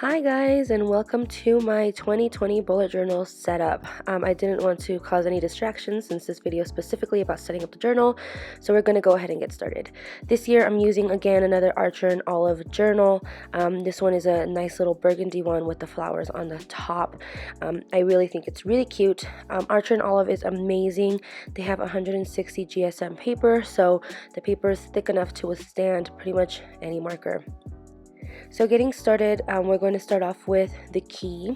Hi guys, and welcome to my 2020 bullet journal setup. I didn't want to cause any distractions since this video is specifically about setting up the journal, so we're going to go ahead and get started. This year I'm using again another Archer and Olive journal. This one is a nice little burgundy one with the flowers on the top. I really think it's really cute. Archer and Olive is amazing. They have 160 GSM paper, so the paper is thick enough to withstand pretty much any marker. So getting started, we're going to start off with the key.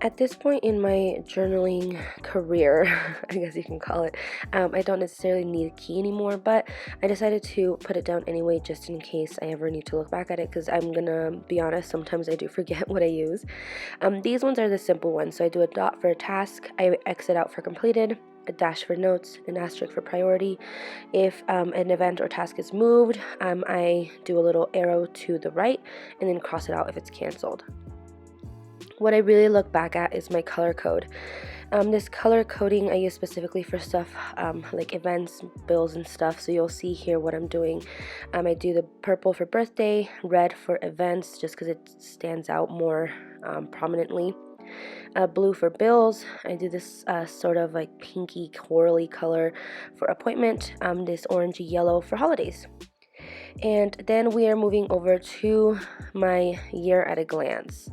At this point in my journaling career, I guess you can call it, I don't necessarily need a key anymore, but I decided to put it down anyway just in case I ever need to look back at it, because I'm gonna be honest, sometimes I do forget what I use. These ones are the simple ones, so I do a dot for a task, I exit out for completed, a dash for notes, an asterisk for priority. If an event or task is moved, I do a little arrow to the right and then cross it out if it's canceled. What I really look back at is my color code. This color coding I use specifically for stuff like events, bills, and stuff. So you'll see here what I'm doing. I do the purple for birthday, red for events, just because it stands out more prominently. Blue for bills. I do this sort of like pinky corally color for appointment. This orangey yellow for holidays. And then we are moving over to my year at a glance.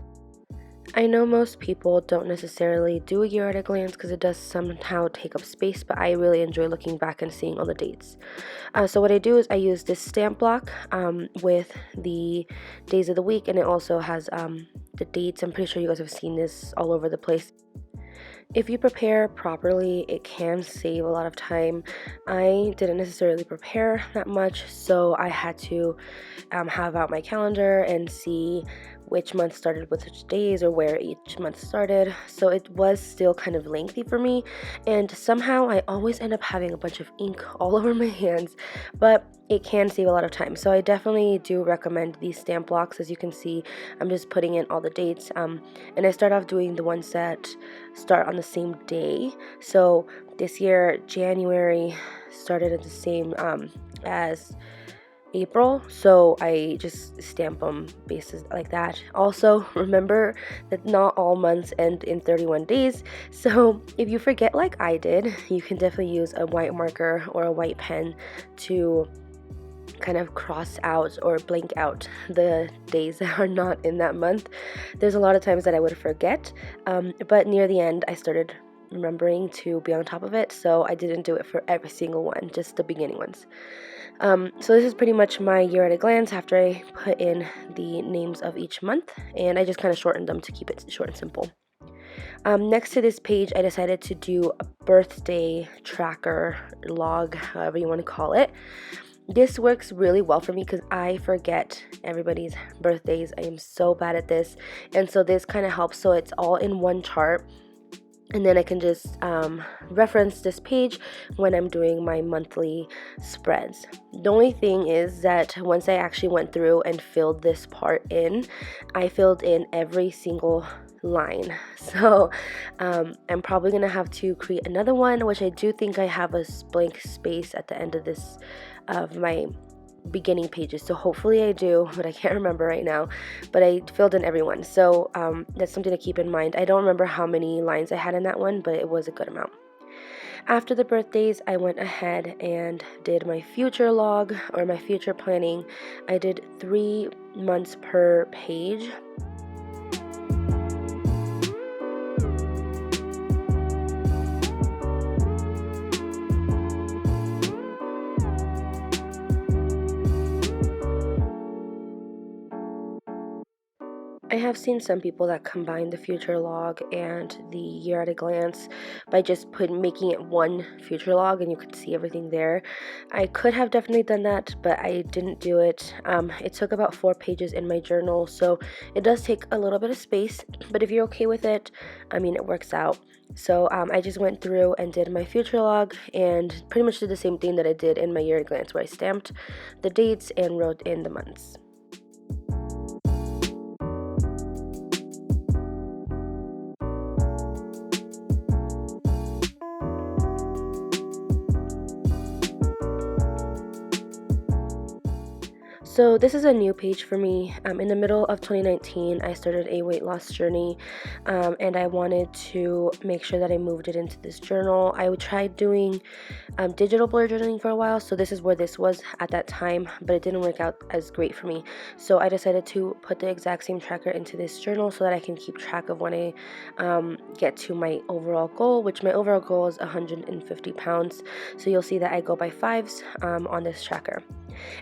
I know most people don't necessarily do a year at a glance because it does somehow take up space, but I really enjoy looking back and seeing all the dates. So what I do is I use this stamp block with the days of the week, and it also has the dates. I'm pretty sure you guys have seen this all over the place. If you prepare properly, it can save a lot of time. I didn't necessarily prepare that much, so I had to have out my calendar and see which month started with which days or where each month started. So it was still kind of lengthy for me, and somehow I always end up having a bunch of ink all over my hands, but it can save a lot of time. So I definitely do recommend these stamp blocks. As you can see, I'm just putting in all the dates, and I start off doing the ones that start on the same day. So this year January started at the same as April, so I just stamp them bases like that. Also, remember that not all months end in 31 days, so if you forget like I did, you can definitely use a white marker or a white pen to kind of cross out or blank out the days that are not in that month. There's a lot of times that I would forget, but near the end I started remembering to be on top of it, so I didn't do it for every single one, just the beginning ones. So this is pretty much my year at a glance after I put in the names of each month, and I just kind of shortened them to keep it short and simple. Next to this page, I decided to do a birthday tracker log, however you want to call it. This works really well for me because I forget everybody's birthdays. I am so bad at this, and so this kind of helps, so it's all in one chart. And then I can just reference this page when I'm doing my monthly spreads. The only thing is that once I actually went through and filled this part in, I filled in every single line. So I'm probably going to have to create another one, which I do think I have a blank space at the end of this, of my beginning pages, so hopefully I do, but I can't remember right now. But I filled in everyone, so that's something to keep in mind. I don't remember how many lines I had in that one, but it was a good amount. After the birthdays, I went ahead and did my future log, or my future planning. I did 3 months per page. I have seen some people that combine the future log and the year at a glance by just making it one future log, and you could see everything there. I could have definitely done that, but I didn't do it. It took about 4 pages in my journal, so it does take a little bit of space, but if you're okay with it, I mean, it works out. So I just went through and did my future log and pretty much did the same thing that I did in my year at a glance, where I stamped the dates and wrote in the months. So this is a new page for me. In the middle of 2019, I started a weight loss journey, and I wanted to make sure that I moved it into this journal. I tried doing digital bullet journaling for a while, so this is where this was at that time, but it didn't work out as great for me. So I decided to put the exact same tracker into this journal so that I can keep track of when I get to my overall goal, which my overall goal is 150 pounds. So you'll see that I go by fives on this tracker.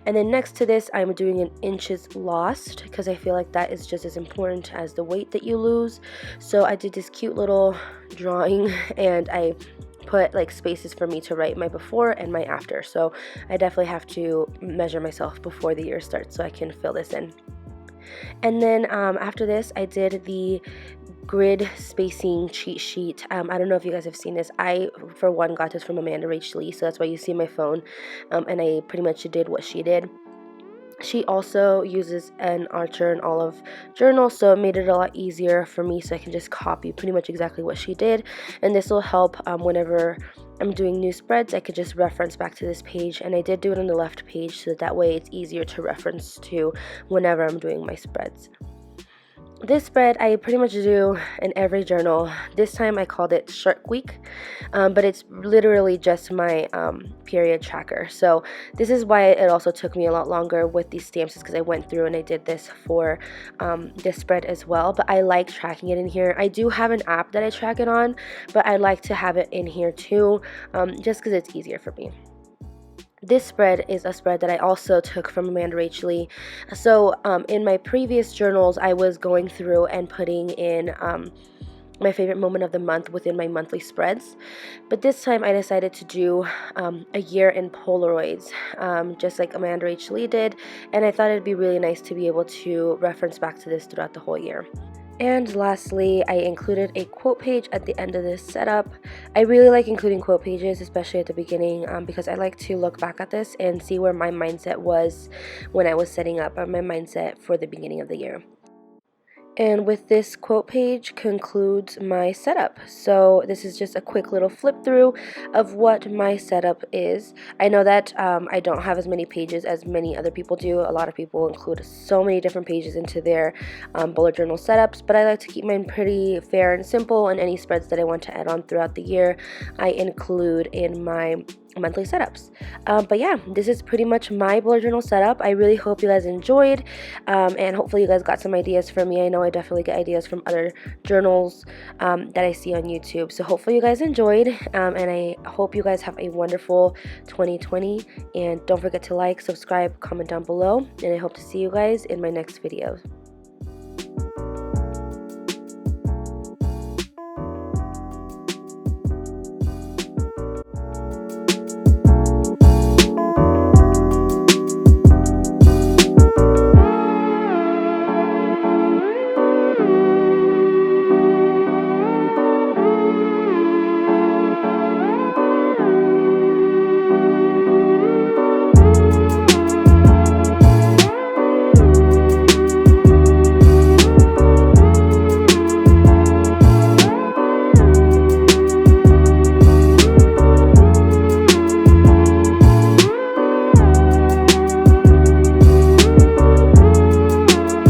And then next to this, I'm doing an inches lost because I feel like that is just as important as the weight that you lose. So I did this cute little drawing and I put like spaces for me to write my before and my after. So I definitely have to measure myself before the year starts so I can fill this in. And then after this, I did the grid spacing cheat sheet. I don't know if you guys have seen this. I, for one, got this from Amanda Rach Lee, so that's why you see my phone, and I pretty much did what she did. She also uses an Archer and Olive journal, so it made it a lot easier for me, so I can just copy pretty much exactly what she did, and this will help whenever I'm doing new spreads. I could just reference back to this page, and I did do it on the left page, so that way it's easier to reference to whenever I'm doing my spreads. This spread I pretty much do in every journal. This time I called it Shark Week, but it's literally just my period tracker. So this is why it also took me a lot longer with these stamps, because I went through and I did this for this spread as well. But I like tracking it in here. I do have an app that I track it on, but I like to have it in here too, just because it's easier for me. This spread is a spread that I also took from Amanda Rach Lee. So in my previous journals, I was going through and putting in my favorite moment of the month within my monthly spreads. But this time I decided to do a year in Polaroids, just like Amanda Rach Lee did. And I thought it'd be really nice to be able to reference back to this throughout the whole year. And lastly, I included a quote page at the end of this setup. I really like including quote pages, especially at the beginning, because I like to look back at this and see where my mindset was when I was setting up my mindset for the beginning of the year. And with this quote page concludes my setup. So this is just a quick little flip through of what my setup is. I know that I don't have as many pages as many other people do. A lot of people include so many different pages into their bullet journal setups, but I like to keep mine pretty fair and simple, and any spreads that I want to add on throughout the year, I include in my monthly setups. But yeah, this is pretty much my bullet journal setup. I really hope you guys enjoyed, and hopefully you guys got some ideas from me. I know I definitely get ideas from other journals that I see on YouTube. So hopefully you guys enjoyed, and I hope you guys have a wonderful 2020, and don't forget to like, subscribe, comment down below, and I hope to see you guys in my next video.